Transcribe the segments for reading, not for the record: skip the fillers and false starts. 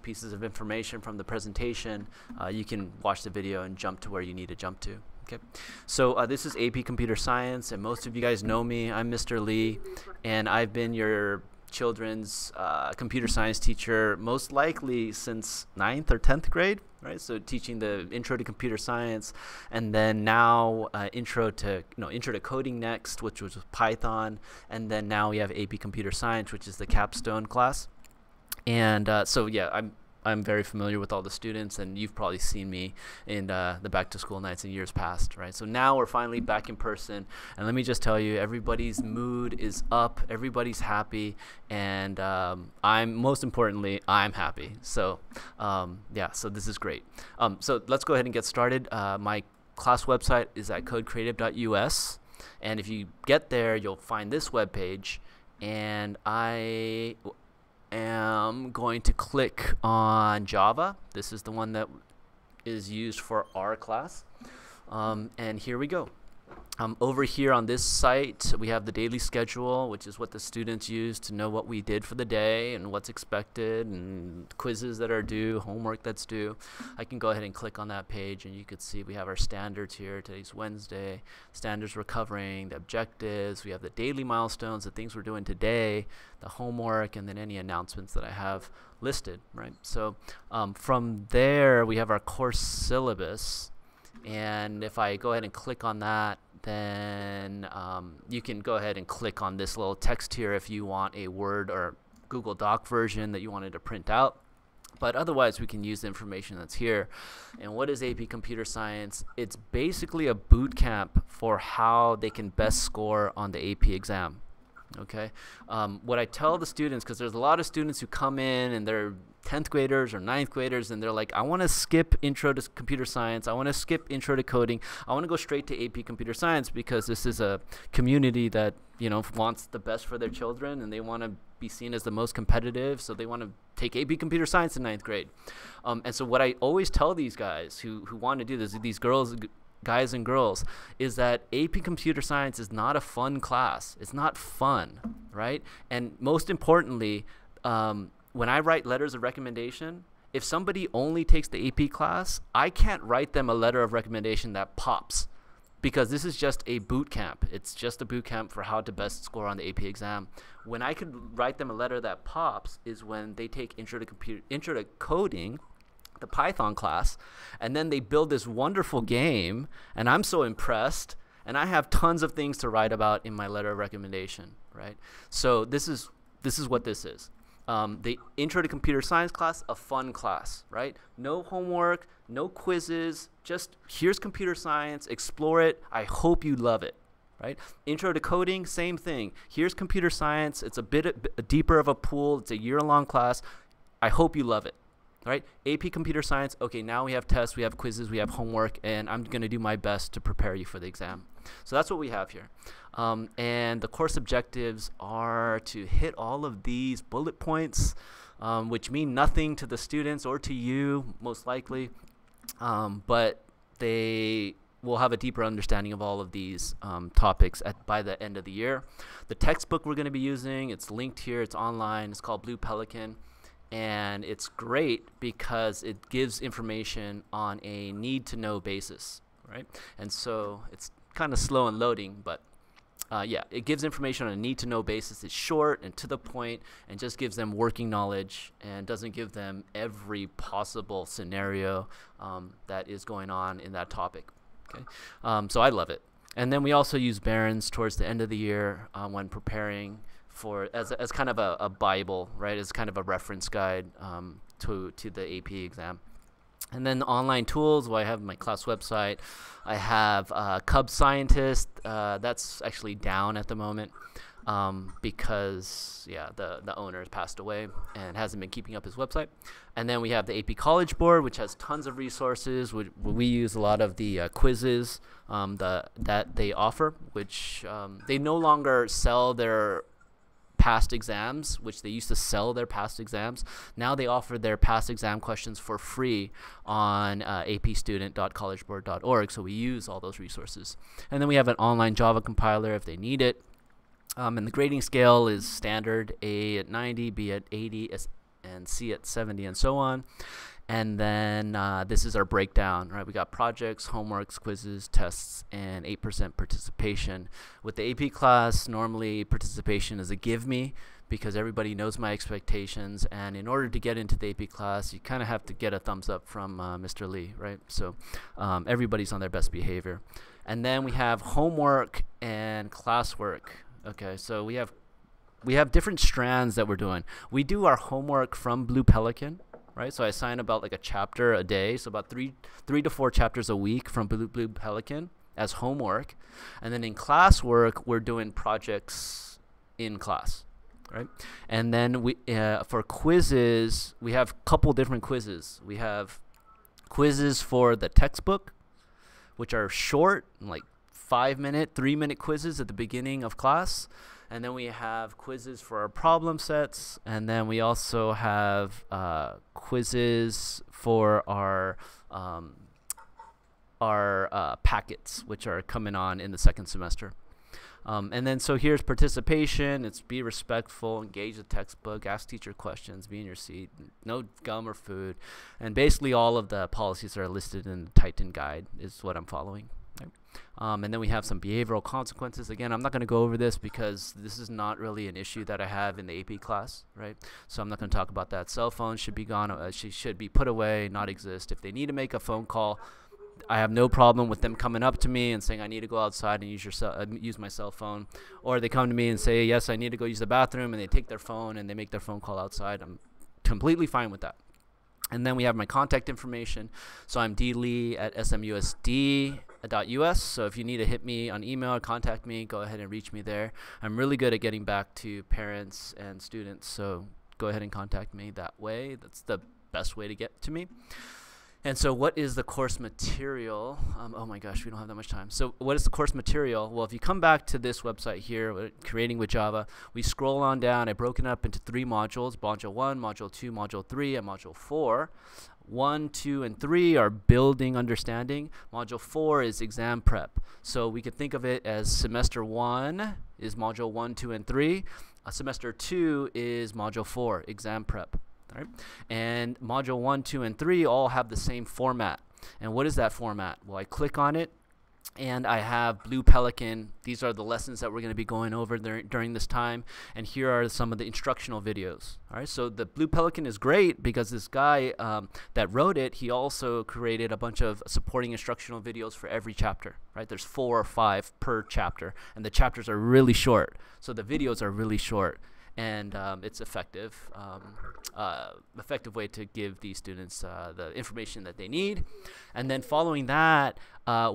pieces of information from the presentation, you can watch the video and jump to where you need to jump to. Okay, so this is AP Computer Science, and most of you guys know me. I'm Mr. Lee, and I've been your children's computer science teacher most likely since 9th or 10th grade, right? So teaching the intro to computer science, and then now intro to coding next, which was Python, and then now we have AP Computer Science, which is the capstone class. And so yeah, I'm very familiar with all the students, and you've probably seen me in the back to school nights in years past, right? So now we're finally back in person, and let me just tell you, everybody's mood is up, everybody's happy, and most importantly, I'm happy. So yeah, so this is great. So let's go ahead and get started. My class website is at codecreative.us, and if you get there, you'll find this web page, and I am going to click on Java. This is the one that is used for our class, and here we go. Over here on this site, we have the daily schedule, which is what the students use to know what we did for the day and what's expected, and quizzes that are due, homework that's due. I can go ahead and click on that page, and you can see we have our standards here. Today's Wednesday. Standards we're covering, the objectives. We have the daily milestones, the things we're doing today, the homework, and then any announcements that I have listed, right? So from there, we have our course syllabus. And if I go ahead and click on that, then you can go ahead and click on this little text here if you want a Word or Google Doc version that you wanted to print out. But otherwise, we can use the information that's here. And what is AP Computer Science? It's basically a boot camp for how they can best score on the AP exam. Okay, what I tell the students, because there's a lot of students who come in and they're 10th graders or 9th graders, and they're like, I want to skip intro to computer science, I want to skip intro to coding, I want to go straight to AP Computer Science, because this is a community that, you know, wants the best for their children, and they want to be seen as the most competitive, so they want to take AP Computer Science in 9th grade. And so what I always tell these guys who want to do this, these guys and girls, is that AP Computer Science is not a fun class. It's not fun, right? And most importantly, when I write letters of recommendation, if somebody only takes the AP class, I can't write them a letter of recommendation that pops, because this is just a boot camp. It's just a boot camp for how to best score on the AP exam. When I could write them a letter that pops is when they take intro to coding, the Python class, and then they build this wonderful game, and I'm so impressed, and I have tons of things to write about in my letter of recommendation, right? So this is what this is. The Intro to Computer Science class, a fun class, right? No homework, no quizzes, just here's computer science, explore it, I hope you love it, right? Intro to coding, same thing. Here's computer science, it's a bit deeper of a pool, it's a year-long class, I hope you love it. Right, AP Computer Science, okay, now we have tests, we have quizzes, we have homework, and I'm going to do my best to prepare you for the exam. So that's what we have here. And the course objectives are to hit all of these bullet points, which mean nothing to the students or to you, most likely, but they will have a deeper understanding of all of these topics by the end of the year. The textbook we're going to be using, it's linked here, it's online, it's called Blue Pelican. And it's great because it gives information on a need-to-know basis, right? And so it's kind of slow in loading, but yeah, it gives information on a need-to-know basis. It's short and to the point, and just gives them working knowledge and doesn't give them every possible scenario that is going on in that topic. Okay, so I love it. And then we also use Barron's towards the end of the year when preparing for as kind of a Bible, right? As kind of a reference guide to the AP exam. And then the online tools, well, I have my class website. I have Cub Scientist. That's actually down at the moment because yeah, the owner has passed away and hasn't been keeping up his website. And then we have the AP College Board, which has tons of resources. We use a lot of the quizzes that they offer, which they no longer sell their past exams, which they used to sell their past exams. Now they offer their past exam questions for free on apstudent.collegeboard.org, so we use all those resources. And then we have an online Java compiler if they need it. And the grading scale is standard: A at 90, B at 80, and and C at 70, and so on. And then this is our breakdown, right? We got projects, homeworks, quizzes, tests, and 8% participation. With the AP class, normally participation is a give me because everybody knows my expectations. And in order to get into the AP class, you kind of have to get a thumbs up from Mr. Lee, right? So everybody's on their best behavior. And then we have homework and classwork. Okay, so we have different strands that we're doing. We do our homework from Blue Pelican. Right, so I assign about like a chapter a day, so about three to four chapters a week from Blue Pelican as homework, and then in classwork we're doing projects in class, right? And then we for quizzes we have a couple different quizzes. We have quizzes for the textbook, which are short, like 5-minute, 3-minute quizzes at the beginning of class. And then we have quizzes for our problem sets, and then we also have quizzes for our packets, which are coming on in the second semester. And then so here's participation. It's be respectful, engage the textbook, ask teacher questions, be in your seat, no gum or food. And basically all of the policies that are listed in the Titan guide is what I'm following. And then we have some behavioral consequences. Again, I'm not going to go over this because this is not really an issue that I have in the AP class, right? So I'm not going to talk about that. Cell phones should be gone. Should be put away, not exist. If they need to make a phone call, I have no problem with them coming up to me and saying I need to go outside and use my cell phone. Or they come to me and say, yes, I need to go use the bathroom, and they take their phone and they make their phone call outside. I'm completely fine with that. And then we have my contact information. So I'm dlee@smusd.us. So if you need to hit me on email or contact me, go ahead and reach me there. I'm really good at getting back to parents and students. So go ahead and contact me that way. That's the best way to get to me. And so what is the course material? Oh my gosh, we don't have that much time. So what is the course material? Well, if you come back to this website here, Creating with Java, we scroll on down. I broke it up into 3 modules, Module 1, Module 2, Module 3, and Module 4. 1, 2, and 3 are building understanding. Module 4 is exam prep. So we could think of it as semester 1 is Module 1, 2, and 3. Semester 2 is Module 4, exam prep. Right? And Module 1, 2, and 3 all have the same format. And what is that format? Well, I click on it, and I have Blue Pelican. These are the lessons that we're going to be going over during this time. And here are some of the instructional videos. All right, so the Blue Pelican is great because this guy that wrote it, he also created a bunch of supporting instructional videos for every chapter. Right? There's 4 or 5 per chapter, and the chapters are really short. So the videos are really short. And it's effective way to give these students the information that they need. And then following that,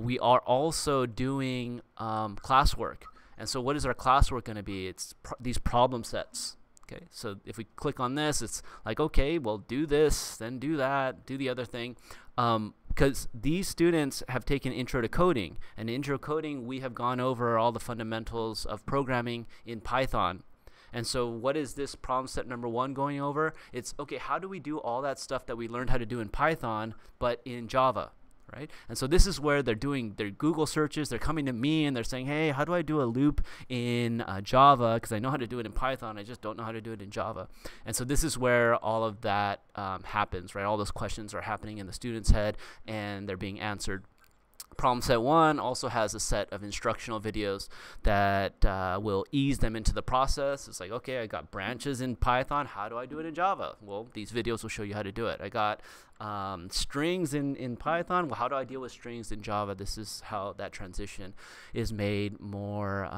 we are also doing classwork. And so what is our classwork going to be? It's these problem sets. Okay, so if we click on this, it's like, okay, well, do this, then do that, do the other thing. Because these students have taken Intro to Coding. And in Intro to Coding, we have gone over all the fundamentals of programming in Python. And so what is this problem set number 1 going over? It's, okay, how do we do all that stuff that we learned how to do in Python, but in Java, right? And so this is where they're doing their Google searches. They're coming to me and they're saying, hey, how do I do a loop in Java? Because I know how to do it in Python. I just don't know how to do it in Java. And so this is where all of that happens, right? All those questions are happening in the student's head, and they're being answered. Problem set 1 also has a set of instructional videos that will ease them into the process. It's like, okay, I got branches in Python. How do I do it in Java? Well, these videos will show you how to do it. I got strings in Python. Well, how do I deal with strings in Java? This is how that transition is made more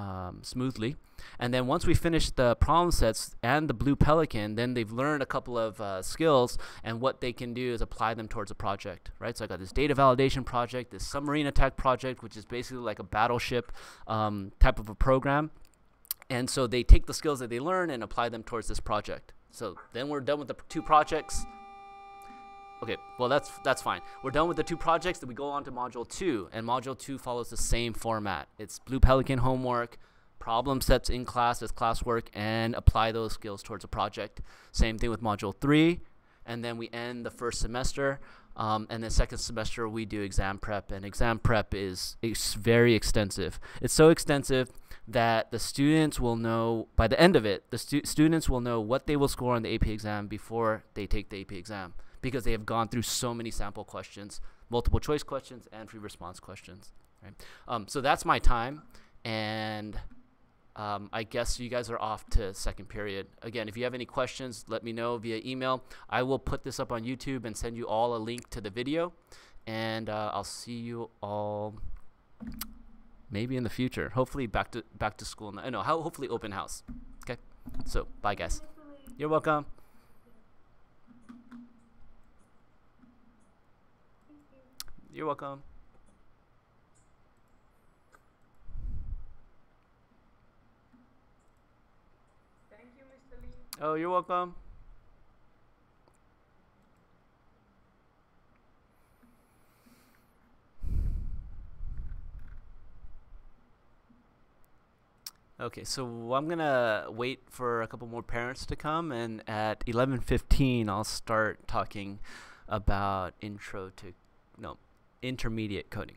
smoothly. And then once we finish the problem sets and the Blue Pelican, then they've learned a couple of skills, and what they can do is apply them towards a project, right? So I got this data validation project, this submarine attack project, which is basically like a battleship type of a program. And so they take the skills that they learn and apply them towards this project. So then we're done with the 2 projects. Okay, well, that's fine. We're done with the 2 projects. Then we go on to Module 2, and Module 2 follows the same format. It's Blue Pelican homework, problem sets in class as classwork, and apply those skills towards a project. Same thing with Module 3. and then we end the first semester. And the second semester we do exam prep, and exam prep is very extensive. It's so extensive that the students will know, by the end of it, the students will know what they will score on the AP exam before they take the AP exam, because they have gone through so many sample questions, multiple choice questions, and free response questions. Right? So that's my time, and I guess you guys are off to second period. Again, if you have any questions, let me know via email. I will put this up on YouTube and send you all a link to the video, and I'll see you all maybe in the future. Hopefully back to school. No, hopefully open house. Okay, so bye guys. You're welcome. You're welcome. Oh, you're welcome. Okay, so I'm gonna wait for a couple more parents to come, and at 11:15 I'll start talking about intermediate coding.